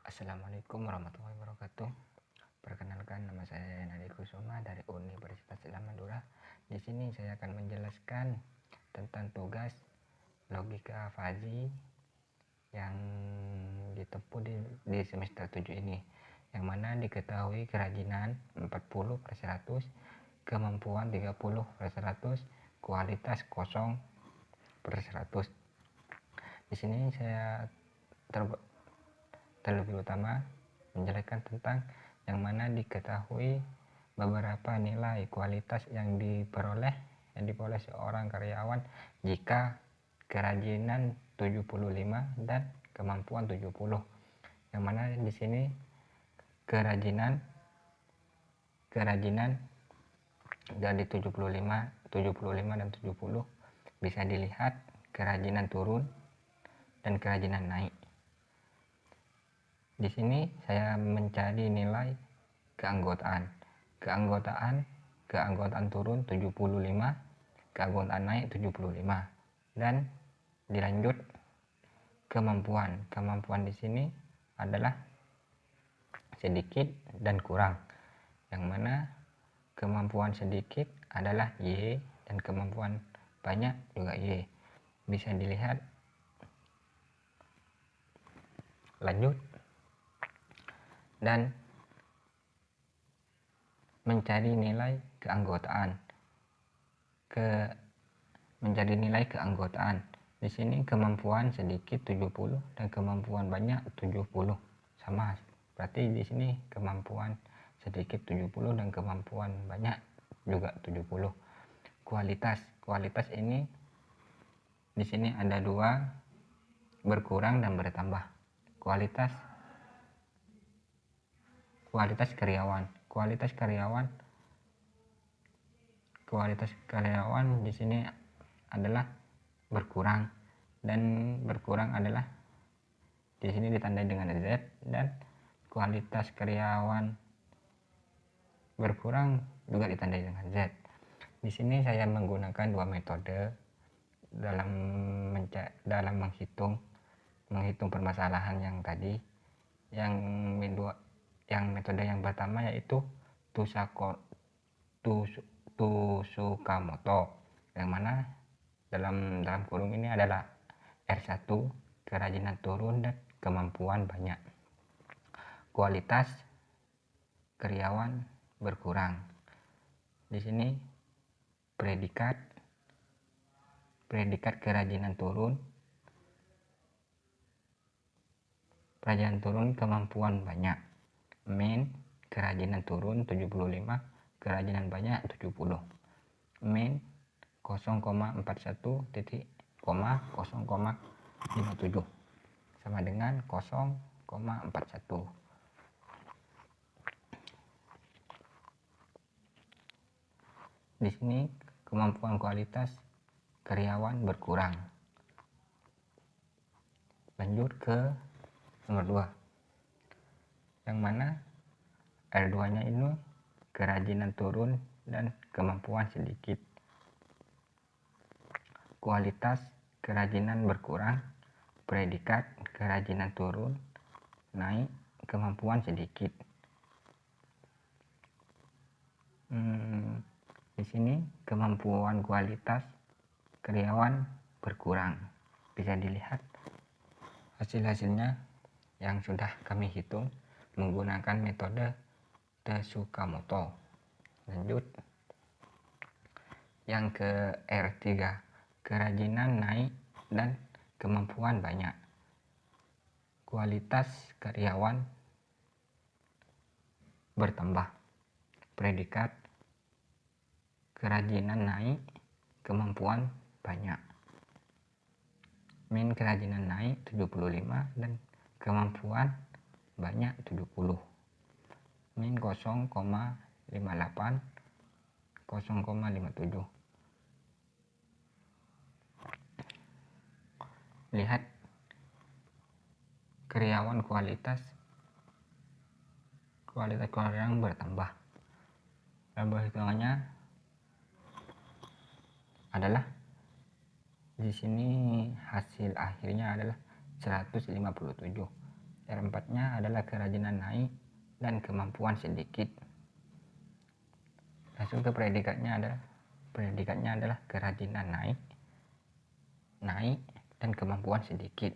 Assalamualaikum warahmatullahi wabarakatuh. Perkenalkan, nama saya Nadi Kusuma dari Universitas Islam Madura. Di sini saya akan menjelaskan tentang tugas logika Fazi yang ditempuh di semester 7 ini, yang mana diketahui kerajinan 40/100, kemampuan 30/100, kualitas 0/100. Di sini saya terlebih utama menjelaskan tentang yang mana diketahui beberapa nilai kualitas yang diperoleh seorang karyawan jika kerajinan 75 dan kemampuan 70. Yang mana di sini kerajinan dari 75 dan 70 bisa dilihat kerajinan turun dan kerajinan naik. Di sini saya mencari nilai keanggotaan turun 75, keanggotaan naik 75, dan dilanjut kemampuan di sini adalah sedikit dan kurang, yang mana kemampuan sedikit adalah Y dan kemampuan banyak juga Y. Bisa dilihat lanjut dan mencari nilai keanggotaan. Di sini kemampuan sedikit 70 dan kemampuan banyak 70 sama. Berarti di sini kemampuan sedikit 70 dan kemampuan banyak juga 70. Kualitas ini di sini ada dua, berkurang dan bertambah. Kualitas karyawan di sini adalah berkurang, dan berkurang adalah di sini ditandai dengan Z, dan kualitas karyawan berkurang juga ditandai dengan Z. Di sini saya menggunakan dua metode dalam menghitung permasalahan yang tadi. Yang metode yang pertama yaitu Tsukamoto, yang mana dalam kurung ini adalah R1, kerajinan turun dan kemampuan banyak. Kualitas karyawan berkurang. Di sini predikat kerajinan turun kemampuan banyak. Min kerajinan turun 75, kerajinan banyak 70. Min 0,41 titik, 0,57 sama dengan 0,41. Di sini kemampuan kualitas karyawan berkurang. Lanjut ke nomor 2, yang mana R2 nya ini kerajinan turun dan kemampuan sedikit. Kualitas kerajinan berkurang, predikat kerajinan turun, naik kemampuan sedikit. Di sini kemampuan kualitas karyawan berkurang. Bisa dilihat hasilnya yang sudah kami hitung menggunakan metode Tsukamoto. Lanjut yang ke R3, kerajinan naik dan kemampuan banyak. Kualitas karyawan bertambah, predikat kerajinan naik, kemampuan banyak. Min kerajinan naik 75 dan kemampuan banyak 70. Min 0,58, 0,57. Lihat karyawan kualitas karyawan bertambah. Hitungannya adalah di sini hasil akhirnya adalah 157. R4-nya adalah kerajinan naik dan kemampuan sedikit. Langsung ke predikatnya adalah kerajinan naik dan kemampuan sedikit.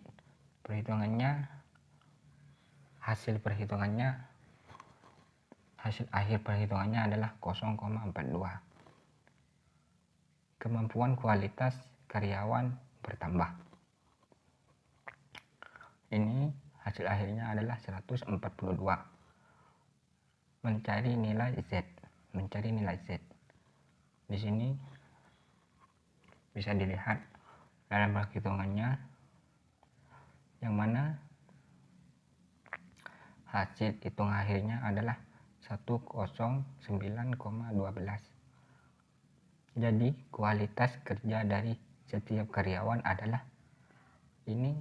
Hasil akhir perhitungannya adalah 0,42. Kemampuan kualitas karyawan bertambah. Ini hasil akhirnya adalah 142. Mencari nilai Z. Di sini bisa dilihat dalam perhitungannya, yang mana hasil hitung akhirnya adalah 109,12. Jadi kualitas kerja dari setiap karyawan adalah ini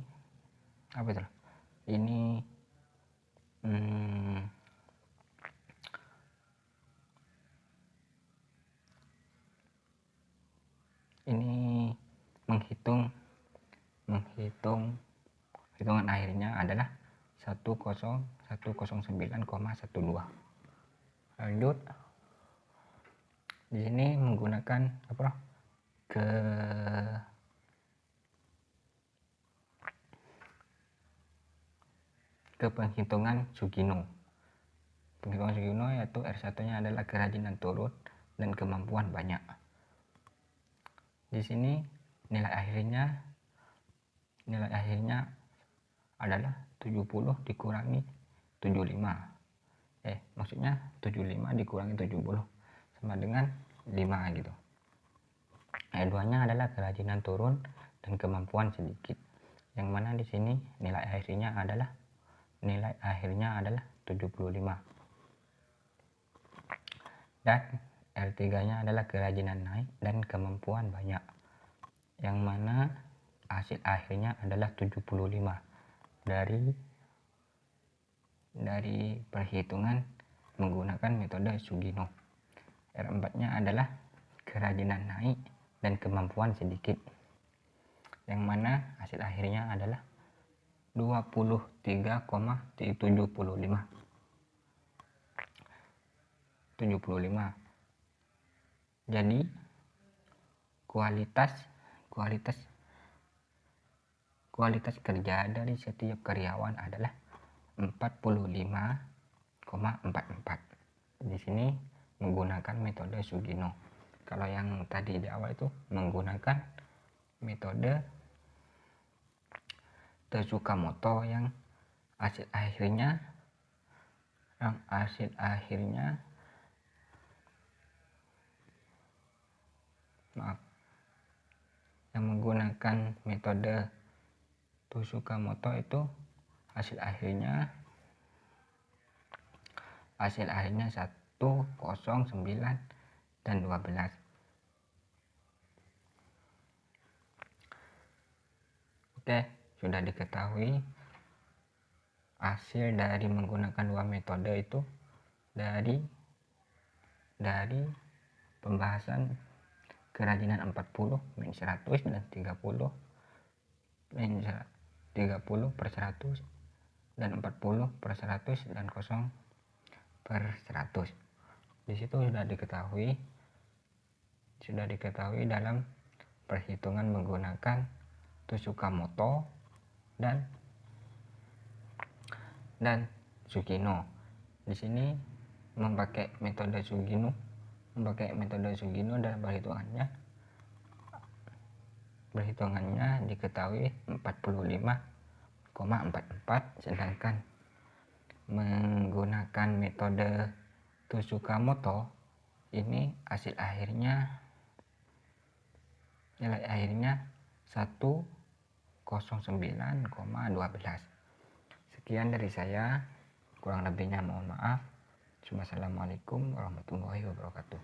hitungan akhirnya adalah 109,12. Lanjut, di sini menggunakan ke penghitungan Sugino. Penghitungan Sugino yaitu R1-nya adalah kerajinan turun dan kemampuan banyak. Di sini nilai akhirnya adalah 70 dikurangi 75. Maksudnya 75 dikurangi 70 sama dengan 5 gitu. R2-nya adalah kerajinan turun dan kemampuan sedikit. Yang mana di sini nilai akhirnya adalah 75. Dan R3-nya adalah kerajinan naik dan kemampuan banyak. Yang mana hasil akhirnya adalah 75 dari perhitungan menggunakan metode Sugino. R4-nya adalah kerajinan naik dan kemampuan sedikit, yang mana hasil akhirnya adalah 23,75. Jadi kualitas kerja dari setiap karyawan adalah 45,44. Di sini menggunakan metode Sugino. Kalau yang tadi di awal itu menggunakan metode Tsukamoto yang hasil akhirnya yang menggunakan metode Tsukamoto itu hasil akhirnya 109 dan 12. Oke, sudah diketahui hasil dari menggunakan dua metode itu dari pembahasan kerajinan 40 min 100 dan 30 per 100 dan 40 per 100 dan 0 per 100. Di situ sudah diketahui dalam perhitungan menggunakan Tsukamoto dan Sugino. Di sini memakai metode Sugino dalam perhitungannya diketahui 45,44, sedangkan menggunakan metode Tsukamoto ini nilai akhirnya 109,12. Sekian dari saya, kurang lebihnya mohon maaf. Wassalamualaikum warahmatullahi wabarakatuh.